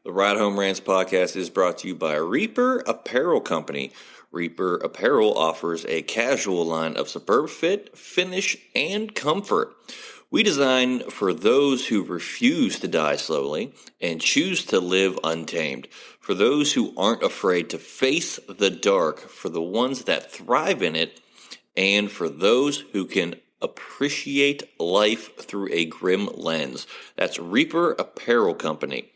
The Ride Home Rants podcast is brought to you by Reaper Apparel Company. Reaper Apparel offers a casual line of superb fit, finish, and comfort. We design for those who refuse to die slowly and choose to live untamed. For those who aren't afraid to face the dark, for the ones that thrive in it, and for those who can appreciate life through a grim lens. That's Reaper Apparel Company.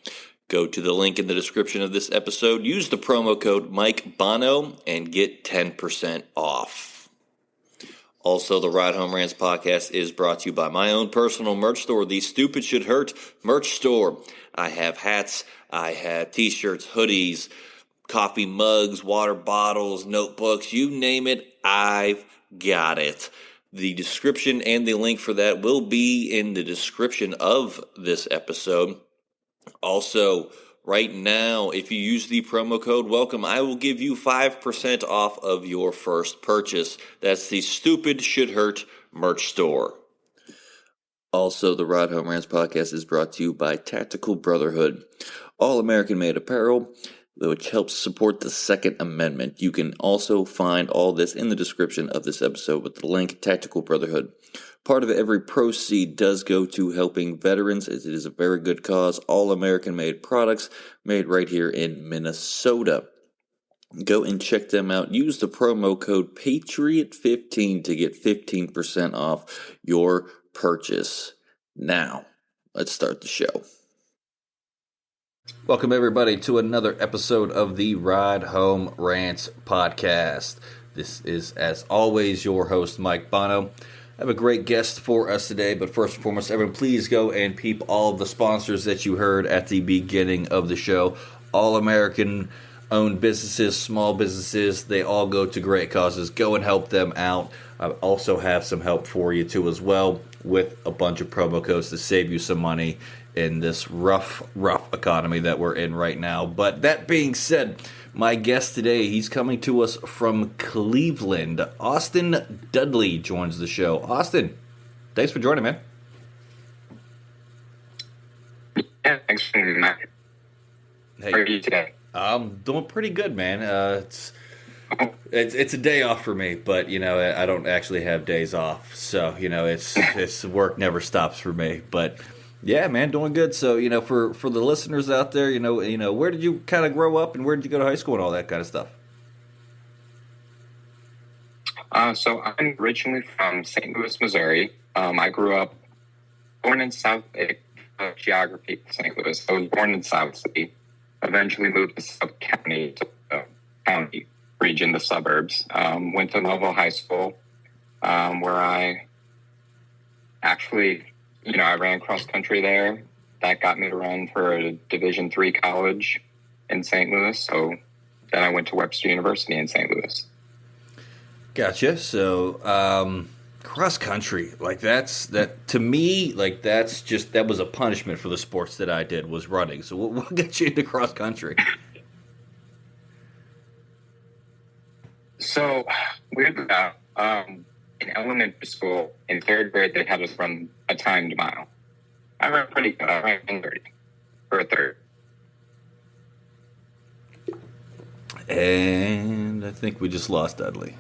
Go to the link in the description of this episode, use the promo code Mike Bono, and get 10% off. Also, the Ride Home Rants podcast is brought to you by my own personal merch store, the Stupid Should Hurt merch store. I have hats, I have t-shirts, hoodies, coffee mugs, water bottles, notebooks, you name it, I've got it. The description and the link for that will be in the description of this episode. Also, right now, if you use the promo code WELCOME, I will give you 5% off of your first purchase. That's the Stupid Should Hurt merch store. Also, the Ride Home Rants podcast is brought to you by Tactical Brotherhood, all American-made apparel, which helps support the Second Amendment. You can also find all this in the description of this episode with the link, Tactical Brotherhood. Part of every proceed does go to helping veterans, as it is a very good cause. All American-made products made right here in Minnesota. Go and check them out. Use the promo code PATRIOT15 to get 15% off your purchase. Now, let's start the show. Welcome, everybody, to another episode of the Ride Home Rants podcast. This is, as always, your host, Mike Bono. I have a great guest for us today, but first and foremost, everyone, please go and peep all of the sponsors that you heard at the beginning of the show. All American-owned businesses, small businesses, they all go to great causes. Go and help them out. I also have some help for you, too, as well, with a bunch of promo codes to save you some money in this rough economy that we're in right now. But that being said, my guest today, he's coming to us from Cleveland. Austin Dudley joins the show. Austin, thanks for joining, man. Yeah, thanks for having me, Mike. Hey, how are you today? I'm doing pretty good, man. It's a day off for me, but I don't actually have days off, so it's work never stops for me. But yeah, man, doing good. So, for the listeners out there, where did you kind of grow up and where did you go to high school and all that kind of stuff? So I'm originally from St. Louis, Missouri. I grew up born in geography of St. Louis. I was born in South City, eventually moved to South County, to the county region, the suburbs. Went to Lovell High School, where I actually... I ran cross country there. That got me to run for a Division III college in St. Louis. So then I went to Webster University in St. Louis. Gotcha. So cross country, to me, that was a punishment for the sports that I did, was running. So what got you into cross country? So weirdly enough, in elementary school, in third grade, they had us run a timed mile. I ran pretty good. I ran 30 for a third. And I think we just lost Dudley.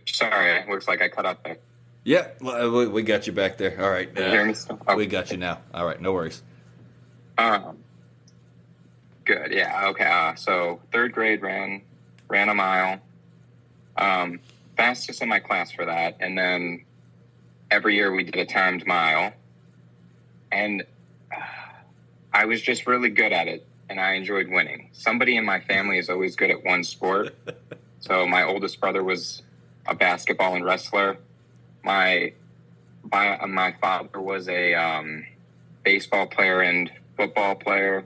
Sorry, it looks like I cut out there. Yeah, we got you back there. All right. We got you now. All right, no worries. Good, yeah, okay. So third grade ran a mile. Fastest in my class for that. And then every year we did a timed mile. And I was just really good at it. And I enjoyed winning. Somebody in my family is always good at one sport. So my oldest brother was a basketball and wrestler. My father was a baseball player and football player.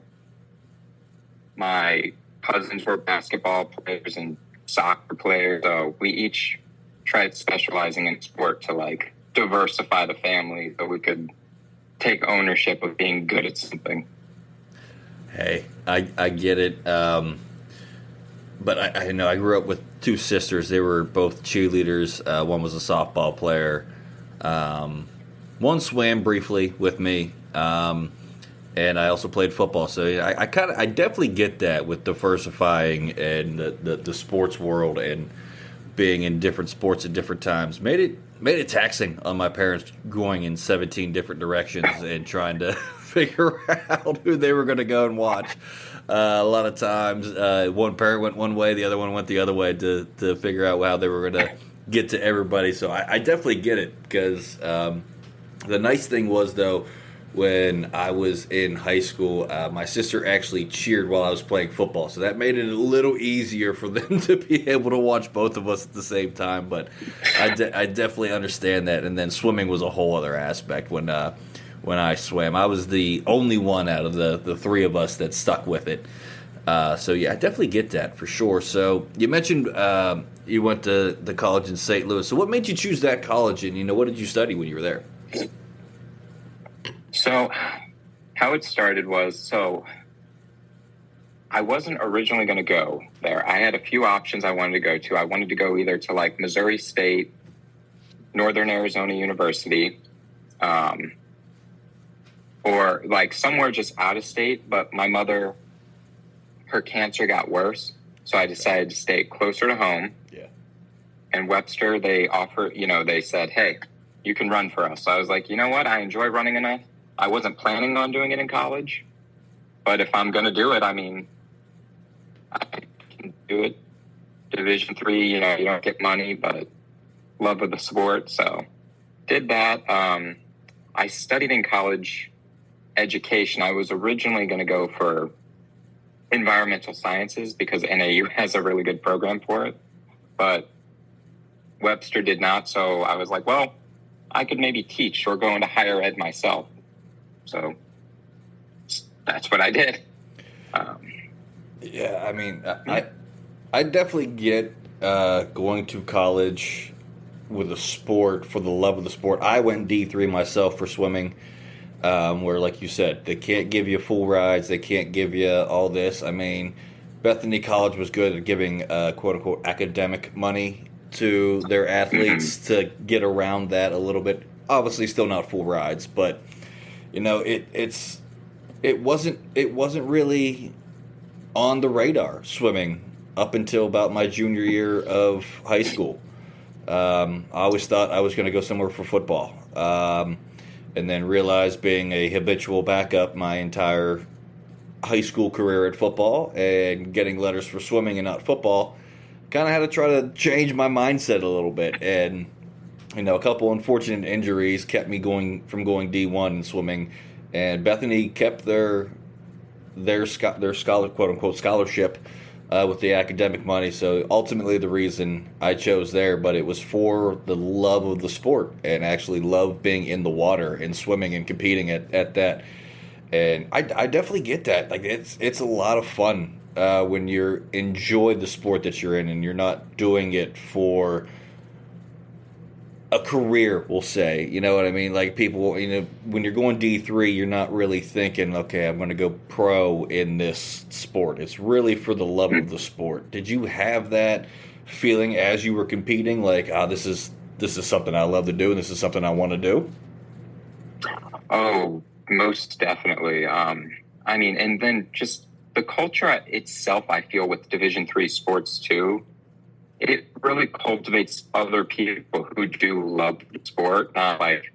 My cousins were basketball players and soccer players. So we each tried specializing in sport to diversify the family so we could take ownership of being good at something. Hey, I get it. But I know I grew up with two sisters. They were both cheerleaders. One was a softball player. One swam briefly with me. And I also played football, so I definitely get that with diversifying and the sports world and being in different sports at different times made it taxing on my parents going in 17 different directions and trying to figure out who they were going to go and watch. A lot of times, one parent went one way, the other one went the other way to figure out how they were going to get to everybody. So I definitely get it because the nice thing was, though, when I was in high school, my sister actually cheered while I was playing football. So that made it a little easier for them to be able to watch both of us at the same time. But I definitely understand that. And then swimming was a whole other aspect when I swam. I was the only one out of the three of us that stuck with it. So, yeah, I definitely get that for sure. So you mentioned you went to the college in St. Louis. So what made you choose that college? And, what did you study when you were there? So how it started was, I wasn't originally going to go there. I had a few options I wanted to go to. I wanted to go either to like Missouri State, Northern Arizona University, or like somewhere just out of state. But my mother, her cancer got worse. So I decided to stay closer to home. Yeah. And Webster, they they said, hey, you can run for us. So I was like, you know what? I enjoy running enough. I wasn't planning on doing it in college, but if I'm going to do it, I mean, I can do it. Division III, you don't get money, but love of the sport. So did that. I studied in college education. I was originally going to go for environmental sciences because NAU has a really good program for it, but Webster did not. So I was like, well, I could maybe teach or go into higher ed myself. So that's what I did. Yeah, I mean, I definitely get going to college with a sport for the love of the sport. I went D3 myself for swimming, where, like you said, they can't give you full rides. They can't give you all this. I mean, Bethany College was good at giving quote-unquote academic money to their athletes to get around that a little bit. Obviously, still not full rides, but it wasn't really on the radar swimming up until about my junior year of high school. I always thought I was going to go somewhere for football, and then realized being a habitual backup my entire high school career at football and getting letters for swimming and not football, kind of had to try to change my mindset a little bit. And a couple unfortunate injuries kept me from going D1 in swimming, and Bethany kept their scholar, quote unquote scholarship with the academic money. So ultimately, the reason I chose there, but it was for the love of the sport and actually love being in the water and swimming and competing at that. And I definitely get that. Like it's a lot of fun when you enjoy the sport that you're in and you're not doing it for a career, we'll say. You know what I mean? Like people, when you're going D3, you're not really thinking, okay, I'm going to go pro in this sport. It's really for the love of the sport. Did you have that feeling as you were competing? Like, this is something I love to do and this is something I want to do? Oh, most definitely. I mean, and then just the culture itself, I feel with Division III sports too, it really cultivates other people who do love the sport. Not like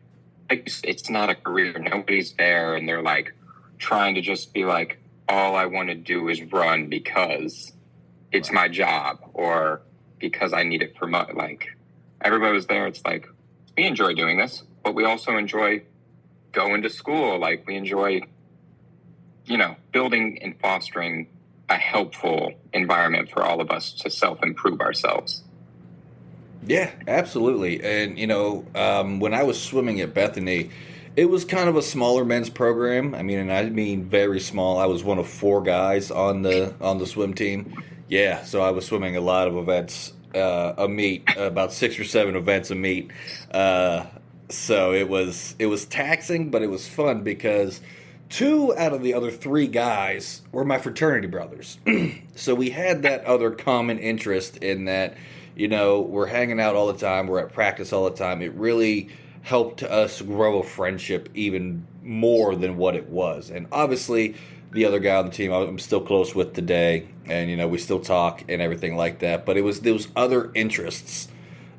it's not a career. Nobody's there and they're like trying to just be like, all I want to do is run because it's my job or because I need it for money. Like everybody was there. It's like, we enjoy doing this, but we also enjoy going to school. Like we enjoy, building and fostering a helpful environment for all of us to self-improve ourselves. Yeah, absolutely. And, when I was swimming at Bethany, it was kind of a smaller men's program. I mean very small. I was one of 4 guys on the swim team. Yeah, so I was swimming a lot of events, a meet, about 6 or 7 events a meet. So it was taxing, but it was fun because 2 out of the other 3 guys were my fraternity brothers. So we had that other common interest in that, we're hanging out all the time. We're at practice all the time. It really helped us grow a friendship even more than what it was. And obviously, the other guy on the team I'm still close with today, and we still talk and everything like that. But it was those other interests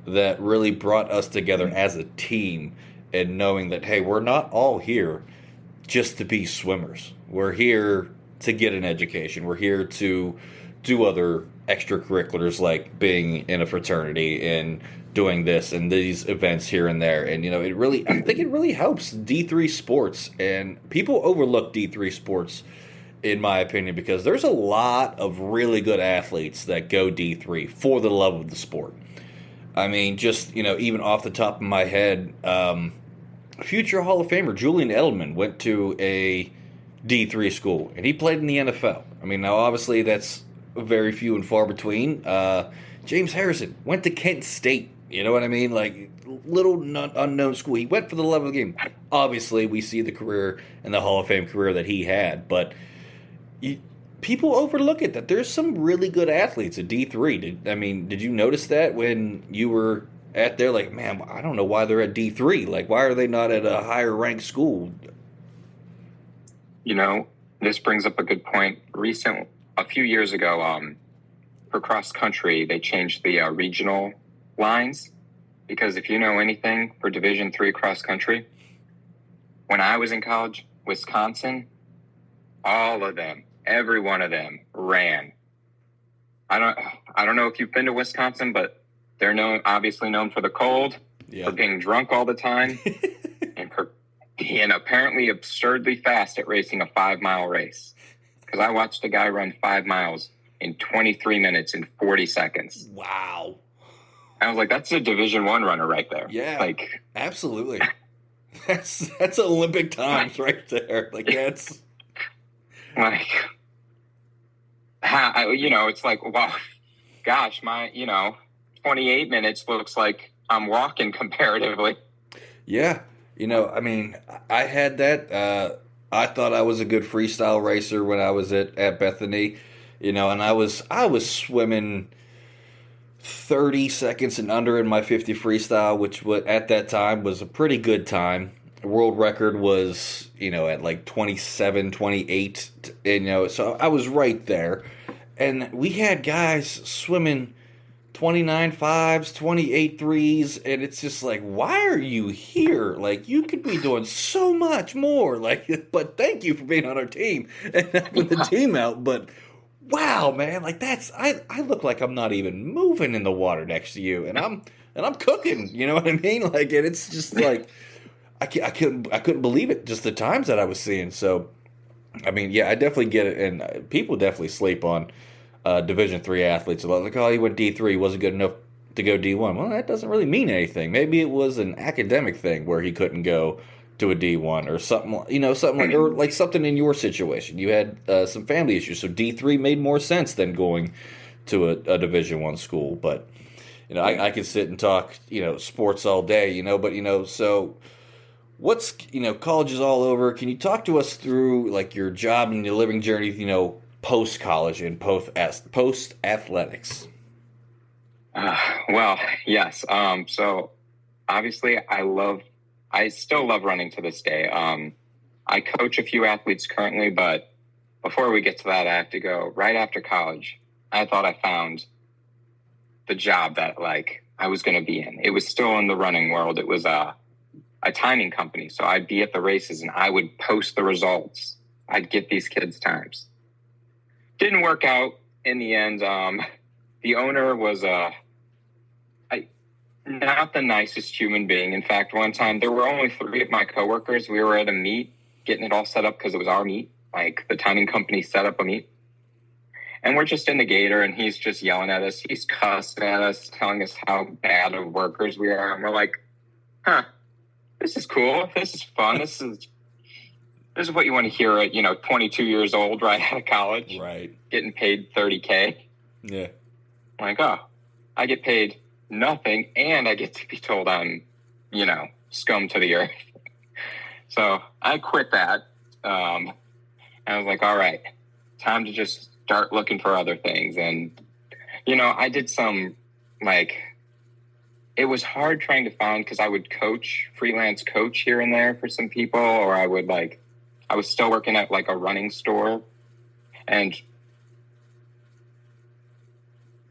that really brought us together as a team, and knowing that, hey, we're not all here just to be swimmers. We're here to get an education. We're here to do other extracurriculars like being in a fraternity and doing this and these events here and there. And I think it really helps D3 sports, and people overlook D3 sports in my opinion, because there's a lot of really good athletes that go D3 for the love of the sport. I mean, just, even off the top of my head, future Hall of Famer Julian Edelman went to a D3 school, and he played in the NFL. I mean, now obviously that's very few and far between. James Harrison went to Kent State. You know what I mean? Like, little unknown school. He went for the love of the game. Obviously, we see the career and the Hall of Fame career that he had, but people overlook it, that there's some really good athletes at D3. Did you notice that when you were at there? Like, man, I don't know why they're at D3. Like, why are they not at a higher ranked school? This brings up a good point. A few years ago, for cross country, they changed the regional lines, because if you know anything for Division III cross country, when I was in college, Wisconsin, all of them, every one of them ran. I don't know if you've been to Wisconsin, but they're obviously known for the cold, for being drunk all the time, and for being apparently absurdly fast at racing a 5-mile race. Because I watched a guy run 5 miles in 23 minutes and 40 seconds. Wow. I was like, that's a Division I runner right there. Yeah, absolutely. That's Olympic times right there. Like, that's like, it's like, wow, gosh, my 28 minutes looks like I'm walking comparatively. Yeah, I had that. I thought I was a good freestyle racer when I was at Bethany, and I was swimming 30 seconds and under in my 50 freestyle, which at that time was a pretty good time. The world record was, at like 27, 28, and, so I was right there. And we had guys swimming 29 fives, 28 threes, and it's just like, why are you here? Like, you could be doing so much more. Like, but thank you for being on our team and helping the team out. But wow, man, like, I look like I'm not even moving in the water next to you, and I'm cooking. You know what I mean? Like, and it's just like, I couldn't believe it, just the times that I was seeing. So, I definitely get it, and people definitely sleep on Division III athletes. A lot like, oh, he went D3, wasn't good enough to go D1. Well, that doesn't really mean anything. Maybe it was an academic thing where he couldn't go to a D1 or something, something like, or like something in your situation. You had some family issues, so D3 made more sense than going to a Division I school. But I could sit and talk sports all day, but so what's college is all over. Can you talk to us through like your job and your living journey, post college and post athletics? Well, yes. So obviously I still love running to this day. I coach a few athletes currently, but before we get to that, I have to go right after college. I thought I found the job that like I was going to be in. It was still in the running world. It was a timing company. So I'd be at the races and I would post the results. I'd get these kids' times. Didn't work out in the end. The owner was not the nicest human being. In fact, one time there were only 3 of my coworkers. We were at a meet, getting it all set up because it was our meet. Like, the timing company set up a meet. And we're just in the gator, and he's just yelling at us. He's cussing at us, telling us how bad of workers we are. And we're like, this is cool. This is fun. This is what you want to hear at, 22 years old, right out of college. Right. Getting paid $30K. Yeah. I'm like, oh, I get paid nothing, and I get to be told I'm, scum to the earth. So I quit that. And I was like, all right, time to just start looking for other things. And, I did some, it was hard trying to find, because I would freelance coach here and there for some people, or I was still working at like a running store. And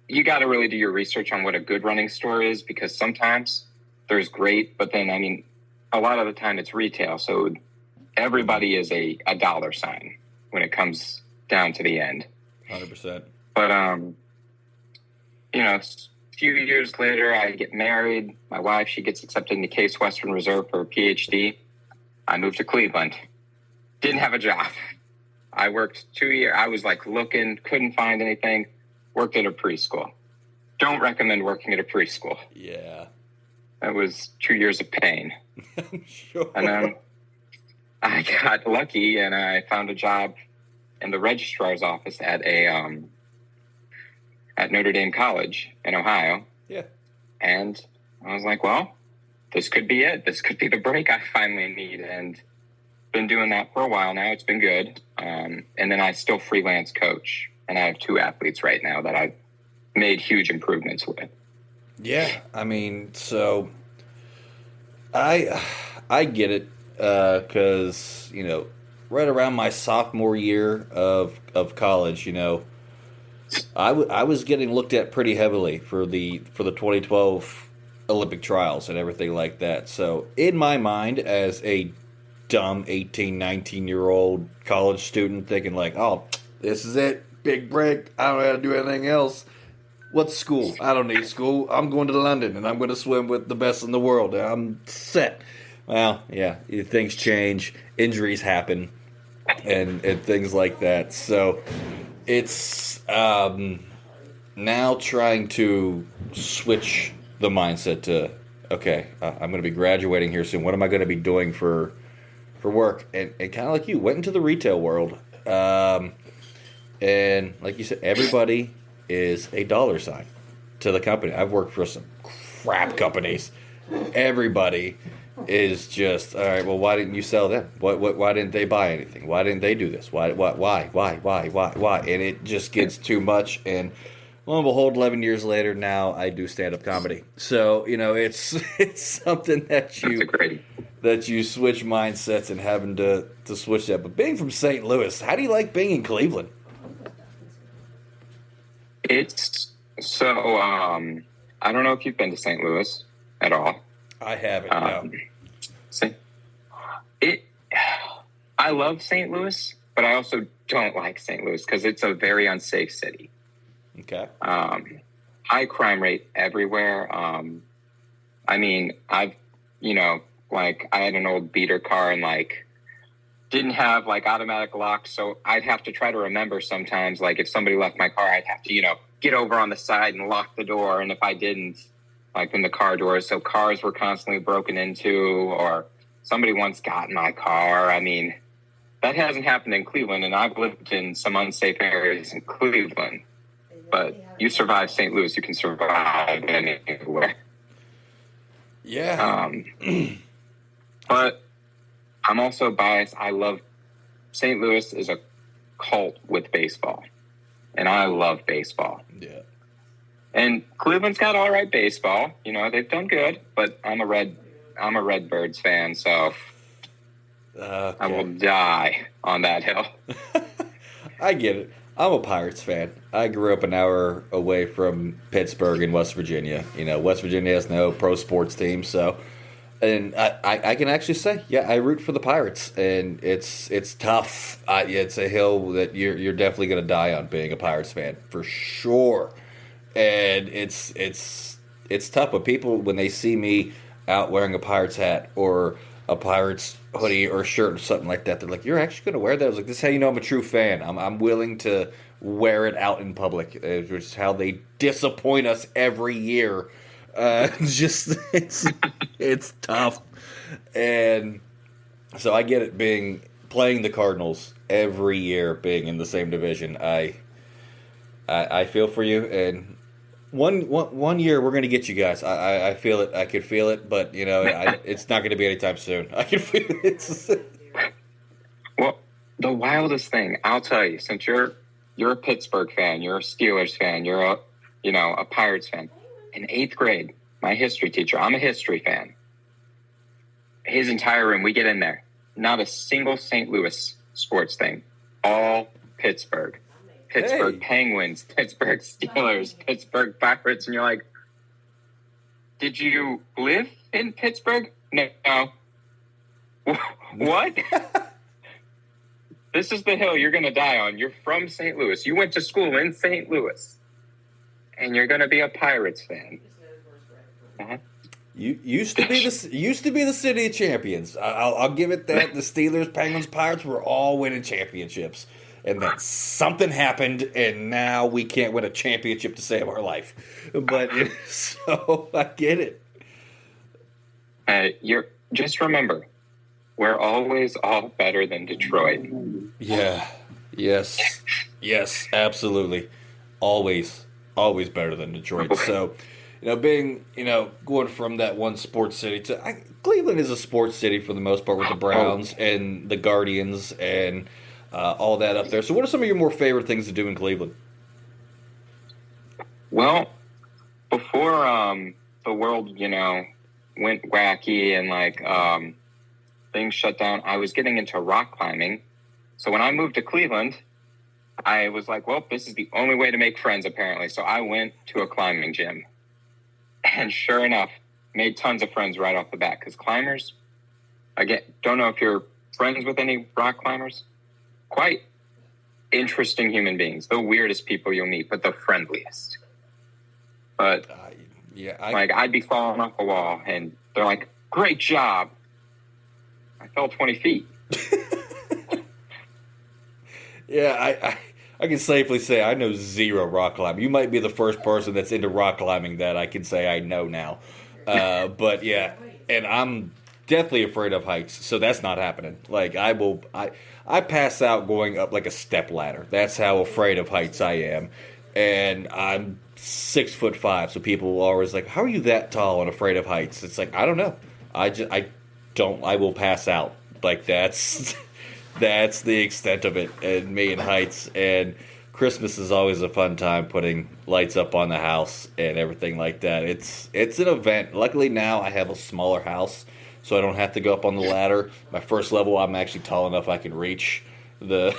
you got to really do your research on what a good running store is, because sometimes there's great, but then, I mean, a lot of the time it's retail. So everybody is a dollar sign when it comes down to the end. 100%. But, you know, a few years later, I get married. My wife, she gets accepted into Case Western Reserve for a PhD. I moved to Cleveland. Didn't have a job. I worked 2 years. I was like looking, couldn't find anything. Worked at a preschool. Don't recommend working at a preschool. Yeah. That was 2 years of pain. I'm sure. And then I got lucky and I found a job in the registrar's office at at Notre Dame College in Ohio. Yeah. And I was like, well, this could be it. This could be the break I finally need. And been doing that for a while now. It's been good. And then I still freelance coach. And I have 2 athletes right now that I've made huge improvements with. Yeah. I mean, so I get it because, you know, right around my sophomore year of college, you know, I was getting looked at pretty heavily for the 2012 Olympic trials and everything like that. So in my mind, as a dumb 18, 19-year-old college student thinking like, oh, this is it, big break, I don't know how to do anything else. What's school? I don't need school. I'm going to London and I'm going to swim with the best in the world. I'm set. Well, yeah, things change, injuries happen, and things like that. So it's now trying to switch the mindset to, okay, I'm going to be graduating here soon. What am I going to be doing for work? And kind of like you, went into the retail world. And like you said, everybody is a dollar sign to the company. I've worked for some crap companies. Everybody is just, all right, well, why didn't you sell them? Why didn't they buy anything? Why didn't they do this? Why? And it just gets too much. And lo and behold, 11 years later, now I do stand-up comedy. So, you know, it's something that you switch mindsets and having to switch that. But being from St. Louis, how do you like being in Cleveland? It's so, I don't know if you've been to St. Louis at all. I haven't, no. I love St. Louis, but I also don't like St. Louis because it's a very unsafe city. Okay. High crime rate everywhere. I mean, I had an old beater car and didn't have automatic locks, so I'd have to try to remember sometimes, if somebody left my car, I'd have to, get over on the side and lock the door. And if I didn't, in the car doors, so cars were constantly broken into, or somebody once got in my car. I mean, that hasn't happened in Cleveland, and I've lived in some unsafe areas in Cleveland. But you survive St. Louis, you can survive anywhere. Yeah. But I'm also biased. I love St. Louis is a cult with baseball, and I love baseball. Yeah. And Cleveland's got all right baseball. They've done good, but I'm a Redbirds fan, so I will die on that hill. I get it. I'm a Pirates fan. I grew up an hour away from Pittsburgh in West Virginia. West Virginia has no pro sports team, so and I can actually say, yeah, I root for the Pirates, and it's tough. It's a hill that you're definitely going to die on being a Pirates fan for sure. And it's tough, but people, when they see me out wearing a Pirates hat or a Pirates hoodie or shirt or something like that, they're like, "You're actually going to wear that?" I was like, "This is how you know I'm a true fan. I'm willing to wear it out in public," which is how they disappoint us every year. It's tough, and so I get it. Playing the Cardinals every year, being in the same division, I feel for you. And one year we're gonna get you guys. I feel it. I could feel it, but it's not gonna be anytime soon. I can feel it. Well, the wildest thing I'll tell you, since you're a Pittsburgh fan, you're a Steelers fan, you're a Pirates fan. In 8th grade, my history teacher, I'm a history fan. His entire room, we get in there, not a single St. Louis sports thing. All Pittsburgh. Pittsburgh Penguins, Pittsburgh Steelers, Pittsburgh Pirates. And you're like, did you live in Pittsburgh? No. What? This is the hill you're going to die on. You're from St. Louis. You went to school in St. Louis. And you're going to be a Pirates fan. Uh-huh. You used to be the city of champions. I'll give it that. The Steelers, Penguins, Pirates were all winning championships, and then something happened, and now we can't win a championship to save our life. But so I get it. Just remember, we're always all better than Detroit. Yeah. Yes. Absolutely. Always better than Detroit. So. Being, going from that one sports city to Cleveland is a sports city for the most part with the Browns and the Guardians and all that up there. So what are some of your more favorite things to do in Cleveland? Well, before the world, went wacky and things shut down, I was getting into rock climbing. So when I moved to Cleveland, I was like, well, this is the only way to make friends apparently. So I went to a climbing gym. And sure enough, made tons of friends right off the bat. Because climbers, again, don't know if you're friends with any rock climbers. Quite interesting human beings. The weirdest people you'll meet, but the friendliest. But I'd be falling off a wall, and they're like, "Great job." I fell 20 feet. Yeah, I can safely say I know zero rock climbing. You might be the first person that's into rock climbing that I can say I know now. But yeah, and I'm definitely afraid of heights, so that's not happening. I pass out going up like a step ladder. That's how afraid of heights I am. And I'm 6'5", so people are always like, "How are you that tall and afraid of heights?" It's like, I don't know. I will pass out. Like that's the extent of it, and me and heights. And Christmas is always a fun time, putting lights up on the house and everything like that. It's an event. Luckily now I have a smaller house, so I don't have to go up on the ladder. My first level, I'm actually tall enough I can reach the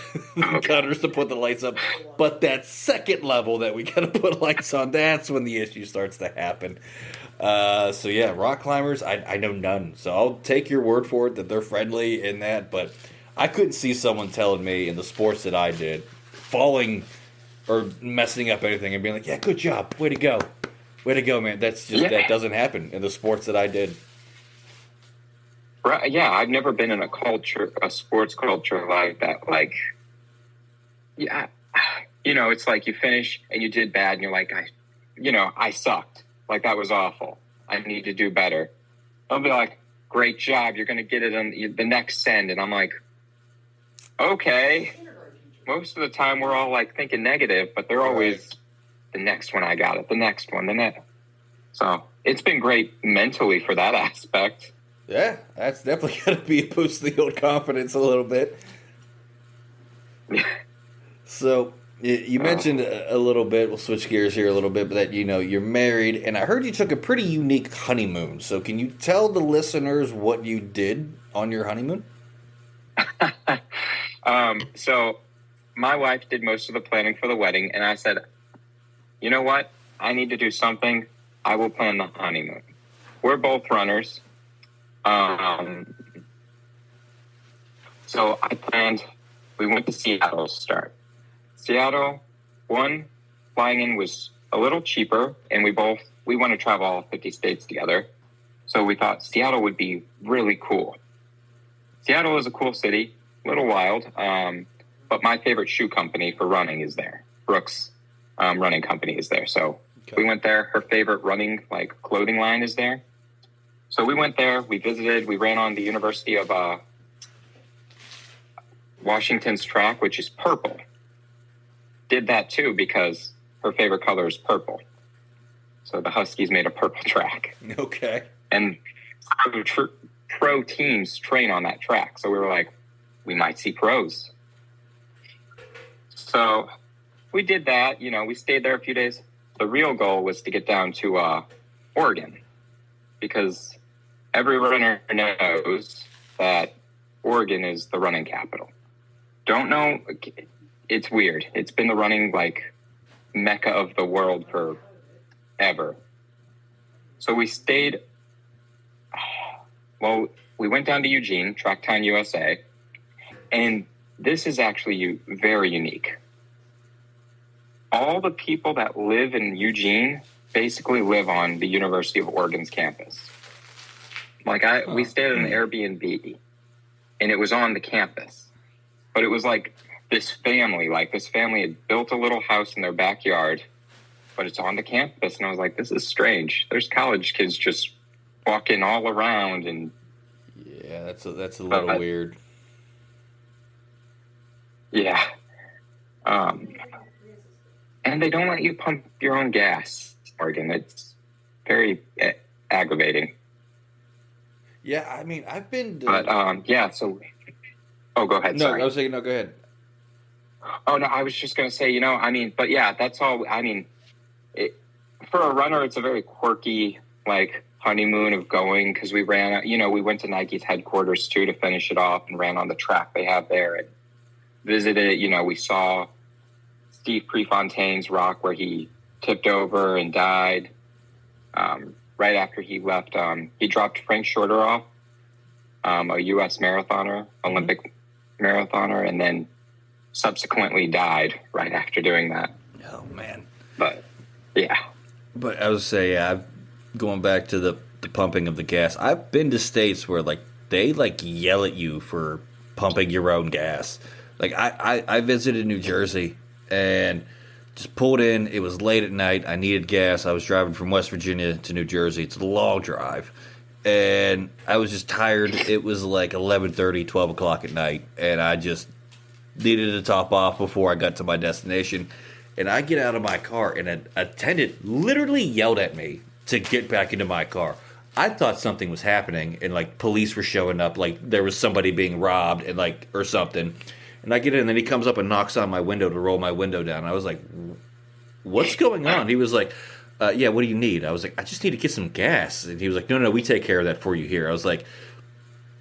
gutters to put the lights up. But that second level that we gotta put lights on, that's when the issue starts to happen. So yeah, rock climbers, I know none. So I'll take your word for it that they're friendly in that, but I couldn't see someone telling me in the sports that I did, falling or messing up anything and being like, "Yeah, good job, way to go, man." That doesn't happen in the sports that I did. Right? Yeah, I've never been in a sports culture like that. It's like you finish and you did bad, and you're like, I sucked. Like that was awful. I need to do better. They'll be like, "Great job, you're going to get it on the next send," and I'm like, okay. Most of the time we're all like thinking negative, but they're always the next one. I got it. The next one. The next. So it's been great mentally for that aspect. Yeah, that's definitely going to be a boost to the old confidence a little bit. So you mentioned a little bit, we'll switch gears here a little bit, but that, you're married, and I heard you took a pretty unique honeymoon. So can you tell the listeners what you did on your honeymoon? So my wife did most of the planning for the wedding, and I said, "You know what? I need to do something. I will plan the honeymoon." We're both runners. So we went to Seattle to start. Seattle, flying in was a little cheaper, and we want to travel all 50 states together. So we thought Seattle would be really cool. Seattle is a cool city, a little wild, but my favorite shoe company for running is there. Brooks running company is there. So we went there. Her favorite running clothing line is there. So we went there. We visited. We ran on the University of Washington's track, which is purple. Did that too because her favorite color is purple. So the Huskies made a purple track. Okay. And pro teams train on that track. So we were like, we might see pros. So we did that. We stayed there a few days. The real goal was to get down to Oregon. because every runner knows that Oregon is the running capital. Don't know. It's weird. It's been the running like mecca of the world forever. So we stayed. Well, we went down to Eugene, Tracktown, USA, and this is actually very unique. All the people that live in Eugene basically live on the University of Oregon's campus. Like we stayed at an Airbnb, and it was on the campus, but it was like this family had built a little house in their backyard, but it's on the campus. And I was like, this is strange. There's college kids just walking all around. And yeah, that's a little weird. Yeah. And they don't let you pump your own gas, Oregon. It's very aggravating. Yeah, I mean, I've been to... But, yeah, so... Oh, go ahead, sorry. No, I was saying, no, go ahead. Oh, no, I was just going to say, I mean, but yeah, that's all. I mean, for a runner, it's a very quirky, like, honeymoon of going, because we ran, we went to Nike's headquarters, too, to finish it off and ran on the track they have there and visited, we saw Steve Prefontaine's rock where he tipped over and died. Right after he left, he dropped Frank Shorter off, a U.S. marathoner, Olympic marathoner, and then subsequently died right after doing that. Oh, man. But, yeah. But I would say, going back to the pumping of the gas, I've been to states where, like, they, yell at you for pumping your own gas. Like, I visited New Jersey and just pulled in. It was late at night. I needed gas. I was driving from West Virginia to New Jersey. It's a long drive. And I was just tired. It was like 11:30, 12 o'clock at night. And I just needed to top off before I got to my destination. And I get out of my car, and an attendant literally yelled at me to get back into my car. I thought something was happening, and, like, police were showing up, like there was somebody being robbed, and or something. And I get in, and then he comes up and knocks on my window to roll my window down. I was like, what's going on? He was like, yeah, what do you need? I was like, I just need to get some gas. And he was like, no, we take care of that for you here. I was like,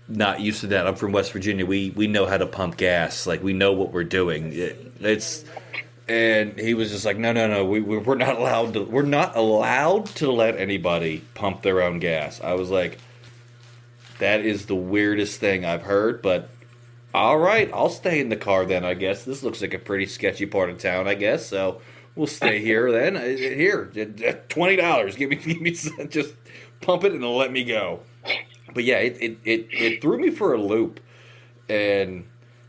not used to that. I'm from West Virginia. We know how to pump gas. Like, we know what we're doing. And he was just like, no, we're not allowed to let anybody pump their own gas. I was like, that is the weirdest thing I've heard, but all right, I'll stay in the car then, I guess. This looks like a pretty sketchy part of town, I guess, so we'll stay here then. Here, $20. Give me some, just pump it and let me go. But yeah, it threw me for a loop. And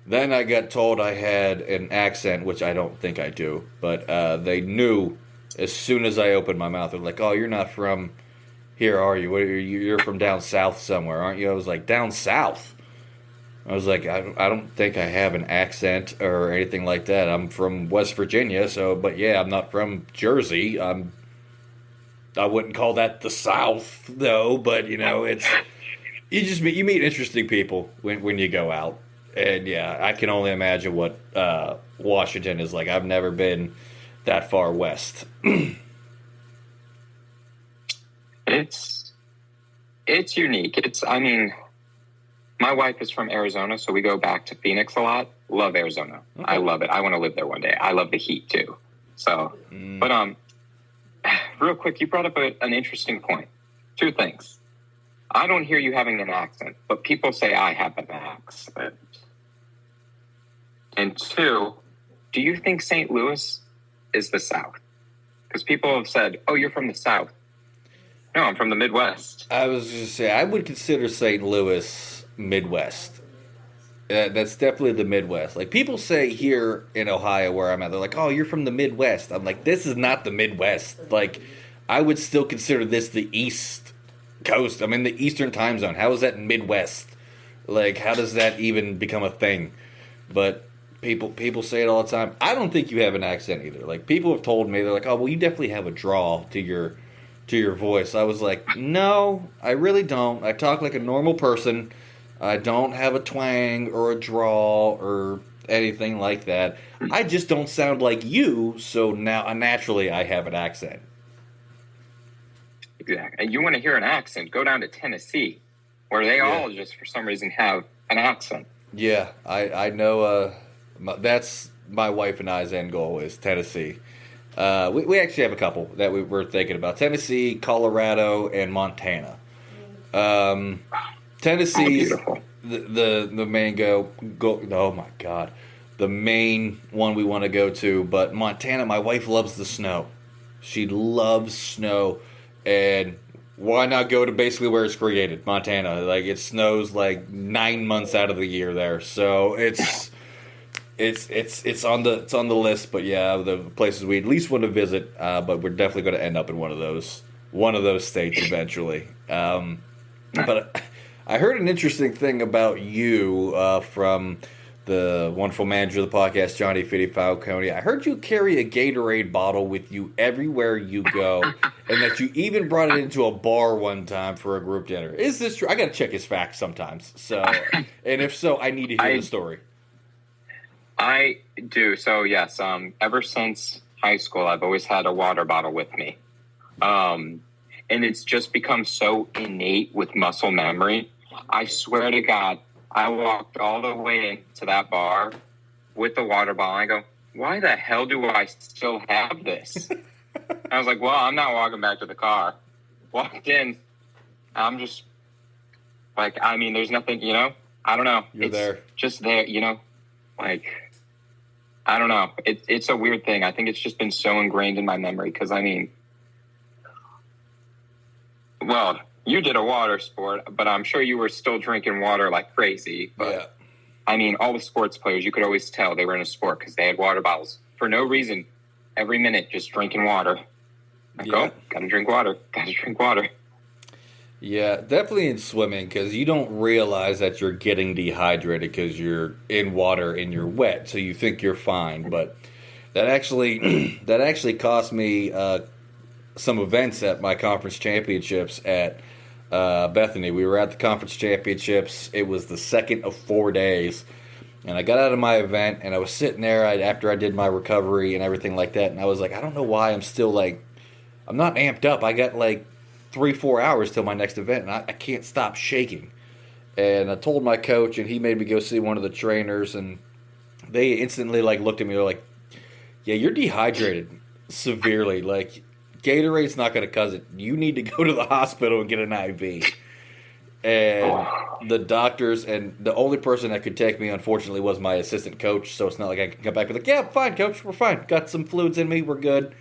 then I got told I had an accent, which I don't think I do. But they knew as soon as I opened my mouth. They're like, oh, you're not from here, are you? You're from down south somewhere, aren't you? I was like, down south? I was like, I don't think I have an accent or anything like that. I'm from West Virginia, but yeah, I'm not from Jersey. I wouldn't call that the South, though, but, it's... You meet interesting people when you go out. And, yeah, I can only imagine what Washington is like. I've never been that far west. It's unique. My wife is from Arizona, so we go back to Phoenix a lot. Love Arizona. Okay. I love it. I want to live there one day. I love the heat, too. So, But real quick, you brought up an interesting point. Two things. I don't hear you having an accent, but people say I have an accent. And two, do you think St. Louis is the South? Because people have said, oh, you're from the South. No, I'm from the Midwest. I was just say I would consider St. Louis Midwest. That's definitely the Midwest. Like, people say here in Ohio where I'm at, they're like, oh, you're from the Midwest. I'm like, this is not the Midwest. Like, I would still consider this the East Coast. I'm in the Eastern time zone. How is that Midwest? Like, how does that even become a thing? But people say it all the time. I don't think you have an accent either. Like, people have told me, they're like, oh, well, you definitely have a drawl to your voice. I was like, no, I really don't. I talk like a normal person. I don't have a twang or a drawl or anything like that. I just don't sound like you, so now naturally I have an accent. exactly. And you want to hear an accent, go down to Tennessee, where they all just, for some reason, have an accent. Yeah, I know. That's my wife and I's end goal is Tennessee. We actually have a couple that we're thinking about: Tennessee, Colorado, and Montana. Tennessee's the main go. Oh my God, the main one we want to go to. But Montana, my wife loves the snow. She loves snow, and why not go to basically where it's created, Montana? Like it snows like 9 months out of the year there, so it's on the list. But yeah, the places we at least want to visit, but we're definitely going to end up in one of those states eventually. But I heard an interesting thing about you from the wonderful manager of the podcast, Johnny Falcone. I heard you carry a Gatorade bottle with you everywhere you go, and that you even brought it into a bar one time for a group dinner. Is this true? I got to check his facts sometimes. So, and if so, I need to hear the story. I do. So yes, ever since high school, I've always had a water bottle with me. And it's just become so innate with muscle memory. I swear to God, I walked all the way into that bar with the water bottle. I go, why the hell do I still have this? I was like, well, I'm not walking back to the car. Walked in. I'm just like, I mean, there's nothing, I don't know. You're there. Just there, like, I don't know. It's a weird thing. I think it's just been so ingrained in my memory because, well, you did a water sport, but I'm sure you were still drinking water like crazy. But, yeah. All the sports players, you could always tell they were in a sport because they had water bottles. For no reason, every minute, just drinking water. Like, oh, gotta drink water. Yeah, definitely in swimming because you don't realize that you're getting dehydrated because you're in water and you're wet, so you think you're fine. But that actually cost me some events at my conference championships at Bethany. We were at the conference championships. It was the second of 4 days, and I got out of my event and I was sitting there after I did my recovery and everything like that, and I was like, I don't know why I'm still I'm not amped up. I got 3-4 hours till my next event, and I can't stop shaking. And I told my coach, and he made me go see one of the trainers, and they instantly looked at me. They're like, "Yeah, you're dehydrated severely. Gatorade's not going to cause it. You need to go to the hospital and get an IV." And the doctors, and the only person that could take me, unfortunately, was my assistant coach. So it's not like I can come back and be like, "Yeah, fine, coach, we're fine. Got some fluids in me, we're good.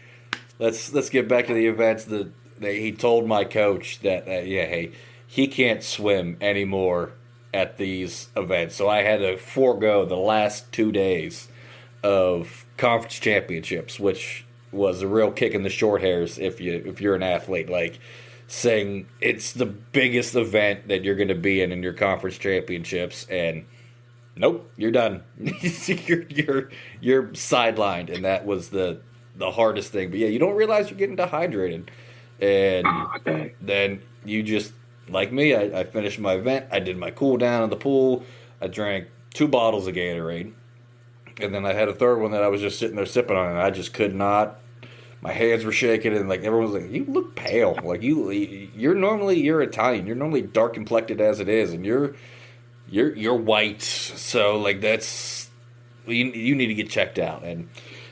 Let's get back to the events." He told my coach that, hey, he can't swim anymore at these events. So I had to forego the last 2 days of conference championships, which was a real kick in the short hairs if you're an athlete. Saying it's the biggest event that you're going to be in your conference championships, and nope, you're done. you're sidelined, and that was the hardest thing. But yeah, you don't realize you're getting dehydrated. And then you just, like me, I finished my event. I did my cool down in the pool. I drank 2 bottles of Gatorade. And then I had a third one that I was just sitting there sipping on, and I just could not. My hands were shaking, and everyone was like, "You look pale. You're Italian. You're normally dark complected as it is, and you're white. So that's you need to get checked out." And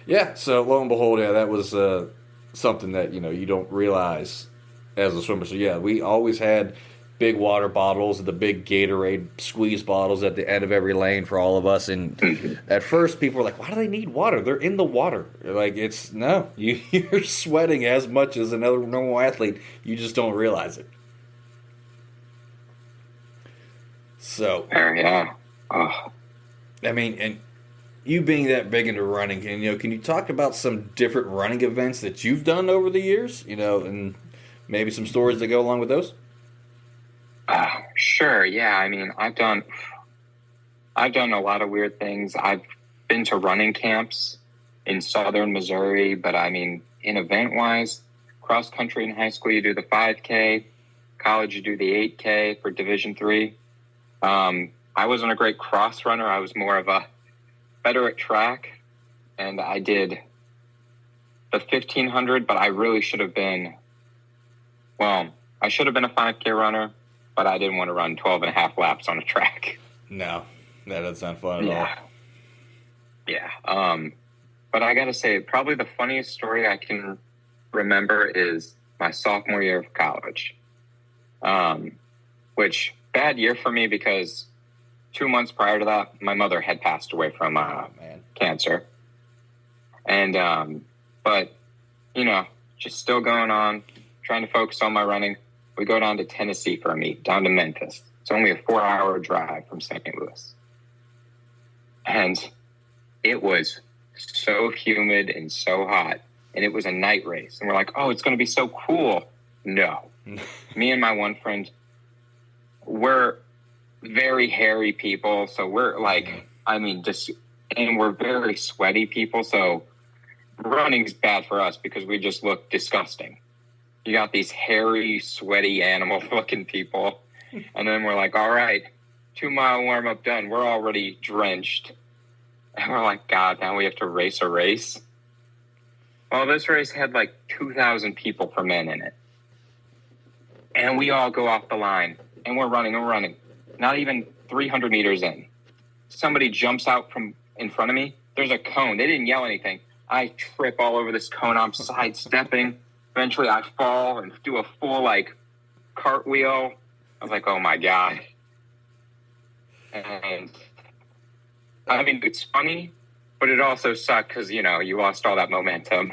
yeah, so lo and behold, yeah, that was something that you don't realize as a swimmer. So yeah, we always had big water bottles, the big Gatorade squeeze bottles at the end of every lane for all of us. And at first, people were like, "Why do they need water? They're in the water." You're sweating as much as another normal athlete. You just don't realize it. So yeah, and you being that big into running, and can you talk about some different running events that you've done over the years? And maybe some stories that go along with those. Sure. Yeah. I've done a lot of weird things. I've been to running camps in southern Missouri, but in event wise, cross country in high school, you do the 5K, college, you do the 8K for Division III. I wasn't a great cross runner. I was more of a better at track, and I did the 1500, but I really should have been Well, I should have been a 5K runner, but I didn't want to run 12 and a half laps on a track. No, that doesn't sound fun at all. Yeah. But I got to say, probably the funniest story I can remember is my sophomore year of college, which bad year for me because 2 months prior to that, my mother had passed away from cancer. And, but, just still going on, trying to focus on my running. We go down to Tennessee for a meet, down to Memphis. It's only a 4-hour drive from St. Louis. And it was so humid and so hot. And it was a night race. And we're like, oh, it's going to be so cool. No. Me and my one friend, we're very hairy people. So we're like, and we're very sweaty people. So running's bad for us because we just look disgusting. You got these hairy, sweaty, animal-looking people. And then we're like, all right, 2-mile warm-up done. We're already drenched. And we're like, God, now we have to race a race. Well, this race had like 2,000 people for men in it. And we all go off the line. And we're running. Not even 300 meters in. Somebody jumps out from in front of me. There's a cone. They didn't yell anything. I trip all over this cone. I'm sidestepping. Eventually, I fall and do a full, cartwheel. I was like, oh, my God. And, it's funny, but it also sucked because, you lost all that momentum.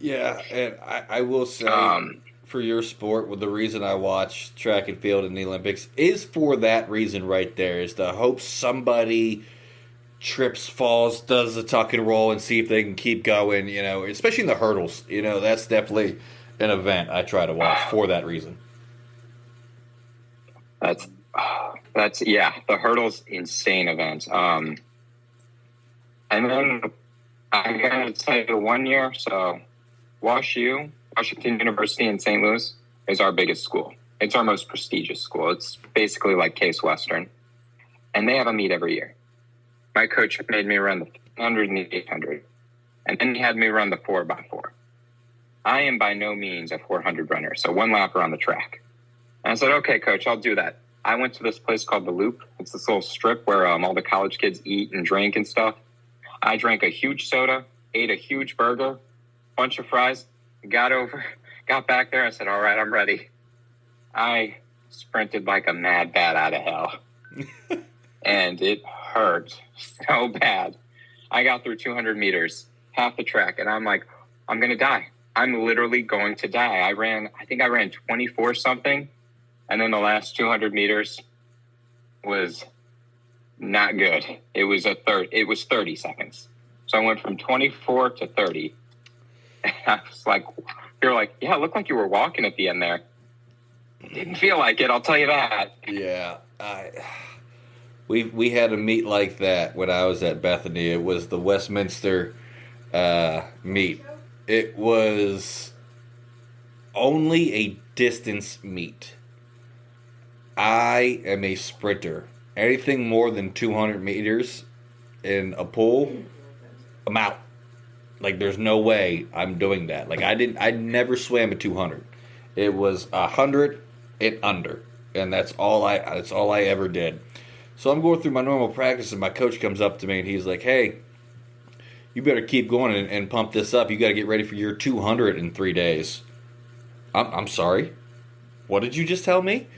Yeah, and I will say, for your sport, the reason I watch track and field in the Olympics is for that reason right there, is to hope somebody trips, falls, does a tuck and roll, and see if they can keep going, especially in the hurdles. That's definitely an event I try to watch for that reason. That's the hurdles, insane events. And then I gotta tell you, 1 year, so Washington University in St. Louis is our biggest school. It's our most prestigious school. It's basically like Case Western. And they have a meet every year. My coach made me run the 100 and the 800. And then he had me run the 4x4. I am by no means a 400 runner, so 1 lap around the track. And I said, okay, coach, I'll do that. I went to this place called The Loop. It's this little strip where all the college kids eat and drink and stuff. I drank a huge soda, ate a huge burger, bunch of fries, got back there. I said, all right, I'm ready. I sprinted like a mad bat out of hell. And it hurt so bad. I got through 200 meters, half the track, and I'm like, I'm going to die. I'm literally going to die. I think I ran 24 something, and then the last 200 meters was not good. It was 30 seconds. So I went from 24 to 30. And I was like, you're like, yeah, it looked like you were walking at the end there. Didn't feel like it, I'll tell you that. Yeah, We had a meet like that when I was at Bethany. It was the Westminster meet. It was only a distance meet. I am a sprinter. Anything more than 200 meters in a pool, I'm out. There's no way I'm doing that. I never swam at 200. It was 100 and under, and that's all I ever did. So I'm going through my normal practice, and my coach comes up to me, and he's like, hey, you better keep going and pump this up. You got to get ready for your 200 in 3 days. I'm sorry. What did you just tell me?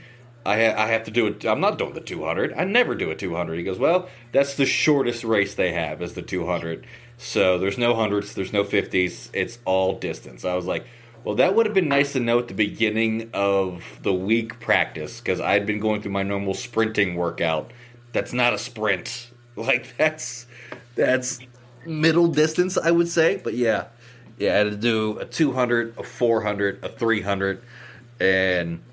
I have to do it. I'm not doing the 200. I never do a 200. He goes, well, that's the shortest race they have is the 200. So there's no hundreds, there's no 50s. It's all distance. I was like, well, that would have been nice to know at the beginning of the week practice because I'd been going through my normal sprinting workout. That's not a sprint. That's middle distance, I would say. But yeah, I had to do a 200, a 400, a 300, and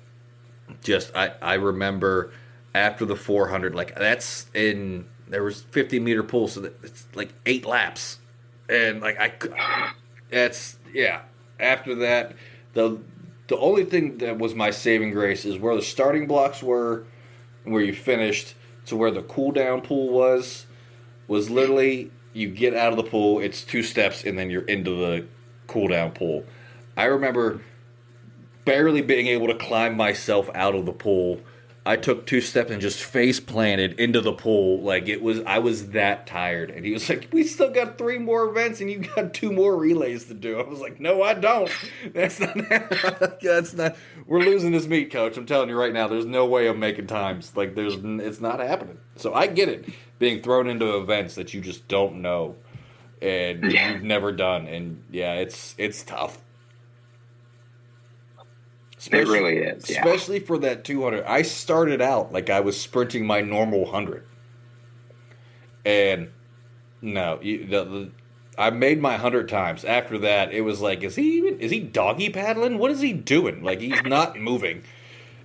just I remember after the 400, there was 50-meter pool, so it's 8 laps, and After that, the only thing that was my saving grace is where the starting blocks were, and where you finished, to where the cool down pool was literally you get out of the pool, it's 2 steps, and then you're into the cool down pool. I remember barely being able to climb myself out of the pool. I took 2 steps and just face planted into the pool. Like I was that tired. And he was like, we still got 3 more events and you got 2 more relays to do. I was like, no, I don't. That's not, we're losing this meet, coach. I'm telling you right now, there's no way I'm making times. Like it's not happening. So I get it, being thrown into events that you just don't know and you've never done. And yeah, it's tough. It really is, yeah. Especially for that 200. I started out like I was sprinting my normal 100. And no, I made my 100 times. After that, it was like, is he doggy paddling? What is he doing? Like, he's not moving.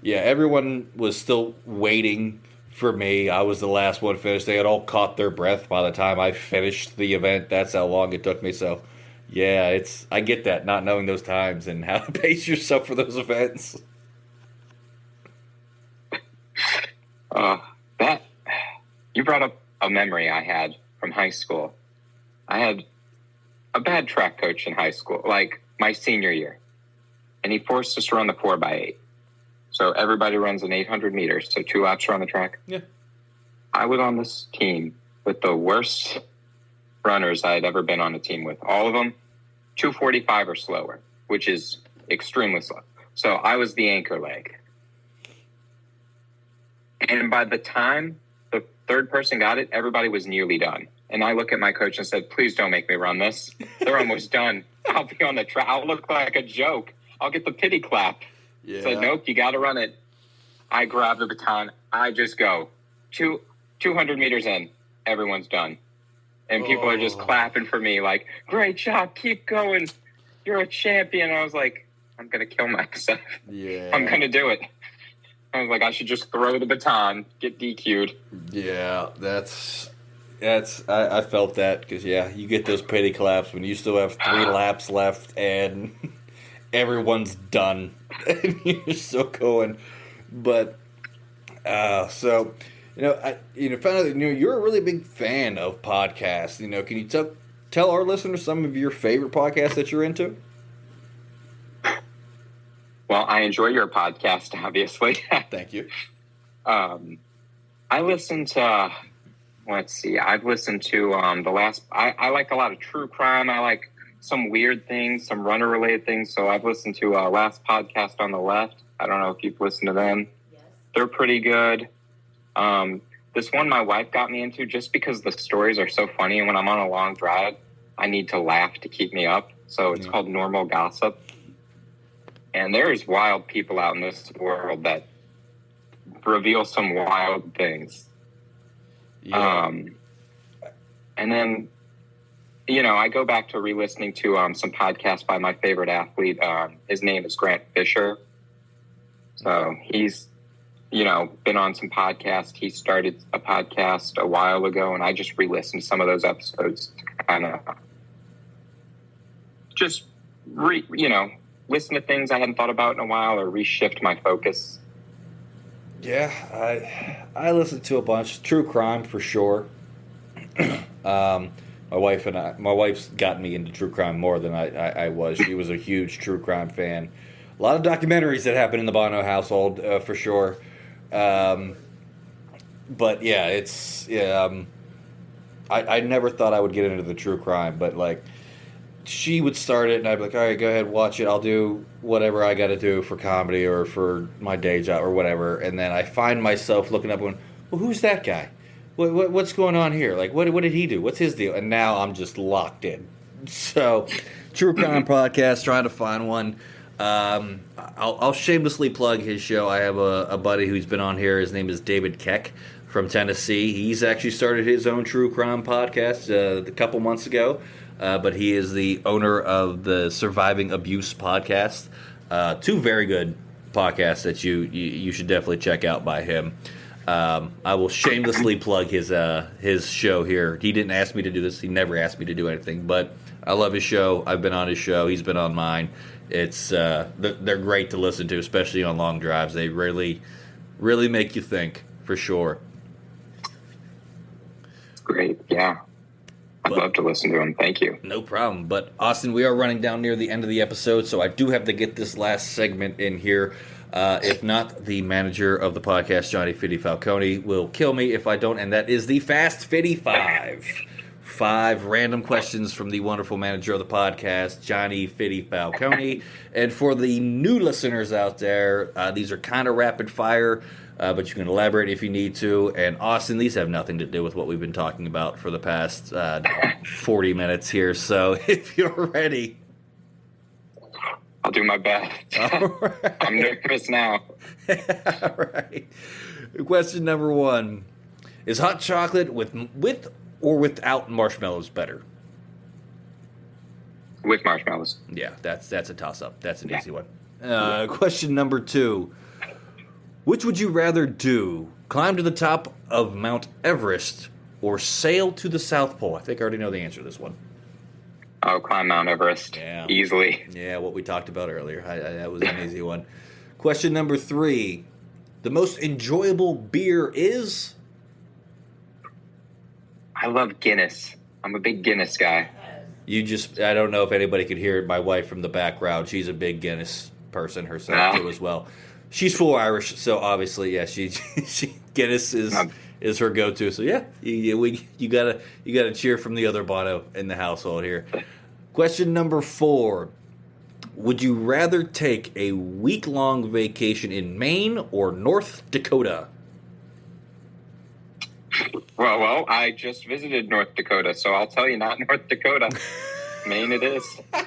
Yeah, everyone was still waiting for me. I was the last one finished. They had all caught their breath by the time I finished the event. That's how long it took me. So, yeah, I get that, not knowing those times and how to pace yourself for those events. That you brought up a memory I had from high school. I had a bad track coach in high school, like my senior year, and he forced us to run the 4x8. So everybody runs an 800 meters, so 2 laps around the track. Yeah. I was on this team with the worst runners I had ever been on a team with. All of them 2:45 or slower, which is extremely slow. So I was the anchor leg. And by the time the third person got it, everybody was nearly done. And I look at my coach and said, please don't make me run this. They're almost done. I'll be on the track. I'll look like a joke. I'll get the pity clap. Yeah. Said, nope, you got to run it. I grab the baton. I just go 200 meters in. Everyone's done. And people are just clapping for me like, great job. Keep going. You're a champion. I was like, I'm going to kill myself. Yeah. I'm going to do it. I was like, I should just throw the baton, get DQ'd. Yeah, I felt that because, yeah, you get those pity claps when you still have 3 laps left and everyone's done and you're still going. But, so, found out that, you're a really big fan of podcasts. Can you tell our listeners some of your favorite podcasts that you're into? Well, I enjoy your podcast, obviously. Thank you. I listen to, I've listened to I like a lot of true crime. I like some weird things, some runner-related things. So I've listened to Last Podcast on the Left. I don't know if you've listened to them. Yes. They're pretty good. This one my wife got me into just because the stories are so funny. And when I'm on a long drive, I need to laugh to keep me up. So it's called Normal Gossip. And there's wild people out in this world that reveal some wild things. Yeah. And then, I go back to re-listening to some podcasts by my favorite athlete. His name is Grant Fisher. So he's, been on some podcasts. He started a podcast a while ago, and I just re-listened to some of those episodes to kind of just, listen to things I hadn't thought about in a while or reshift my focus. Yeah, I listen to a bunch. True crime for sure. My wife's gotten me into true crime more than I was. She was a huge true crime fan. A lot of documentaries that happen in the Bono household for sure. But yeah, I never thought I would get into the true crime, but like, she would start it, and I'd be like, all right, go ahead, watch it. I'll do whatever I got to do for comedy or for my day job or whatever. And then I find myself looking up and going, well, who's that guy? What's going on here? Like, what did he do? What's his deal? And now I'm just locked in. So, True Crime Podcast, trying to find one. I'll shamelessly plug his show. I have a buddy who's been on here. His name is David Keck from Tennessee. He's actually started his own True Crime Podcast a couple months ago. But he is the owner of the Surviving Abuse podcast. 2 very good podcasts that you should definitely check out by him. I will shamelessly plug his show here. He didn't ask me to do this. He never asked me to do anything. But I love his show. I've been on his show. He's been on mine. It's they're great to listen to, especially on long drives. They really, really make you think, for sure. Great, yeah. I'd love to listen to him. Thank you. No problem. But, Austin, we are running down near the end of the episode, so I do have to get this last segment in here. If not, the manager of the podcast, Johnny Fitty Falcone, will kill me if I don't, and that is the Fast Fitty 5. 5 random questions from the wonderful manager of the podcast, Johnny Fitty Falcone. And for the new listeners out there, these are kind of rapid fire, but you can elaborate if you need to. And Austin, these have nothing to do with what we've been talking about for the past 40 minutes here. So if you're ready, I'll do my best. Right. I'm nervous now. All right. Question number 1. Is hot chocolate with or without marshmallows better? With marshmallows. Yeah, that's a toss-up. That's an easy one. Question number 2. Which would you rather do? Climb to the top of Mount Everest or sail to the South Pole? I think I already know the answer to this one. Oh, climb Mount Everest. Yeah. Easily. Yeah, what we talked about earlier. That was an easy one. Question number 3. The most enjoyable beer is? I love Guinness. I'm a big Guinness guy. I don't know if anybody could hear it. My wife from the background, she's a big Guinness person herself too as well. She's full Irish, so obviously, yeah, she Guinness is her go-to. So yeah, you gotta cheer from the other Bono in the household here. Question number 4. Would you rather take a week-long vacation in Maine or North Dakota? Well, I just visited North Dakota, so I'll tell you, not North Dakota. Maine it is. I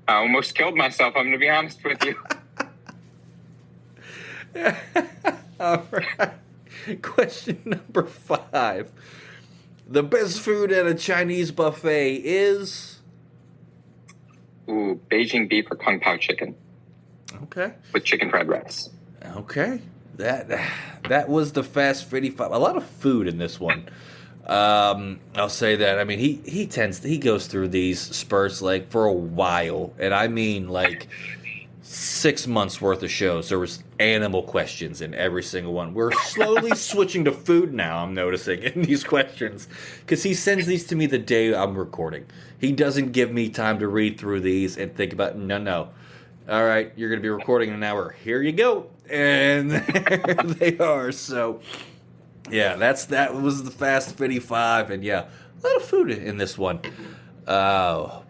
almost killed myself, I'm going to be honest with you. All right. Question number 5. The best food at a Chinese buffet is? Ooh, Beijing beef or Kung Pao chicken. Okay. With chicken fried rice. Okay. That was the Fast 55. A lot of food in this one. I'll say that. I mean, he goes through these spurts like for a while, and I mean like 6 months worth of shows. There was animal questions in every single one. We're slowly switching to food now. I'm noticing in these questions because he sends these to me the day I'm recording. He doesn't give me time to read through these and think about. No. All right, you're going to be recording in an hour. Here you go. And there they are. So, yeah, that was the Fast 55. And, yeah, a lot of food in this one. But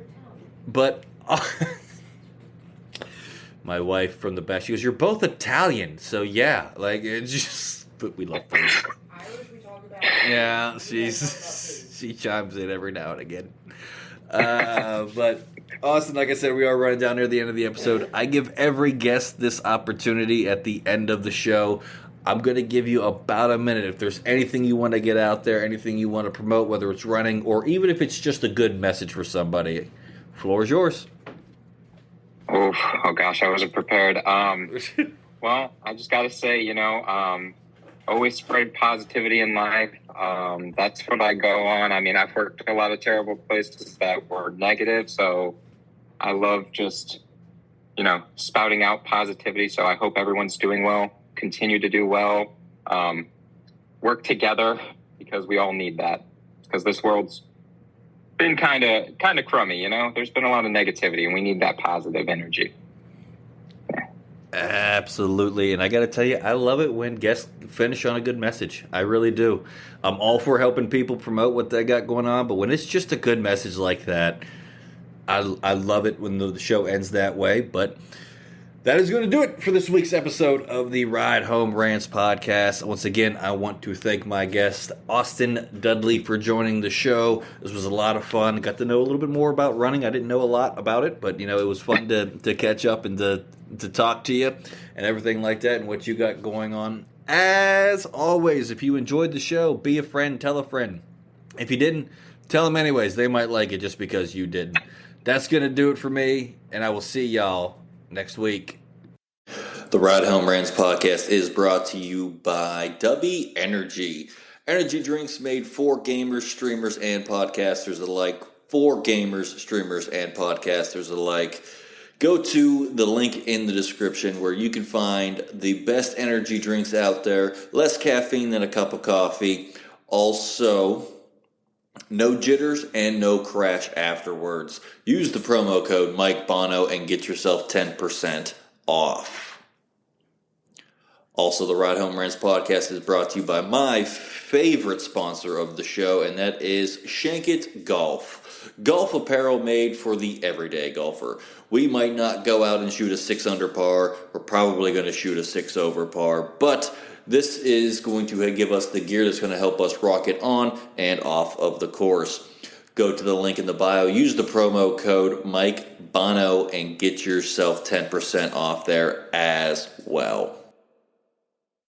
my wife from the back, she goes, "You're both Italian." So, yeah, like, it's just, but we love food. Irish we talk about. Yeah, she chimes in every now and again. But Austin, like I said, we are running down near the end of the episode. I give every guest this opportunity at the end of the show. I'm going to give you about a minute. If there's anything you want to get out there, anything you want to promote, whether it's running or even if it's just a good message for somebody, floor is yours. Oh gosh, I wasn't prepared. Well, I just got to say, always spread positivity in life. That's what I go on. I mean, I've worked at a lot of terrible places that were negative, so I love just, spouting out positivity. So I hope everyone's doing well, continue to do well, work together because we all need that because this world's been kind of crummy, There's been a lot of negativity and we need that positive energy. Absolutely, and I got to tell you, I love it when guests finish on a good message. I really do. I'm all for helping people promote what they got going on, but when it's just a good message like that, I love it when the show ends that way. But that is going to do it for this week's episode of the Ride Home Rants podcast. Once again, I want to thank my guest, Austin Dudley, for joining the show. This was a lot of fun. Got to know a little bit more about running. I didn't know a lot about it, but, it was fun to catch up and to talk to you and everything like that and what you got going on. As always, if you enjoyed the show, be a friend, tell a friend. If you didn't, tell them anyways. They might like it just because you didn't. That's going to do it for me, and I will see y'all next week. The Ride Home Rants podcast is brought to you by Dubby Energy. Energy drinks made for gamers, streamers, and podcasters alike. For gamers, streamers, and podcasters alike. Go to the link in the description where you can find the best energy drinks out there. Less caffeine than a cup of coffee. Also, No jitters and no crash afterwards. Use the promo code Mike Bono and get yourself 10% off. Also, the Ride Home Rants podcast is brought to you by my favorite sponsor of the show, and that is Shankit Golf. Golf apparel made for the everyday golfer. We might not go out and shoot a 6 under par. We're probably going to shoot a 6 over par, but this is going to give us the gear that's going to help us rocket on and off of the course. Go to the link in the bio, use the promo code Mike Bono, and get yourself 10% off there as well.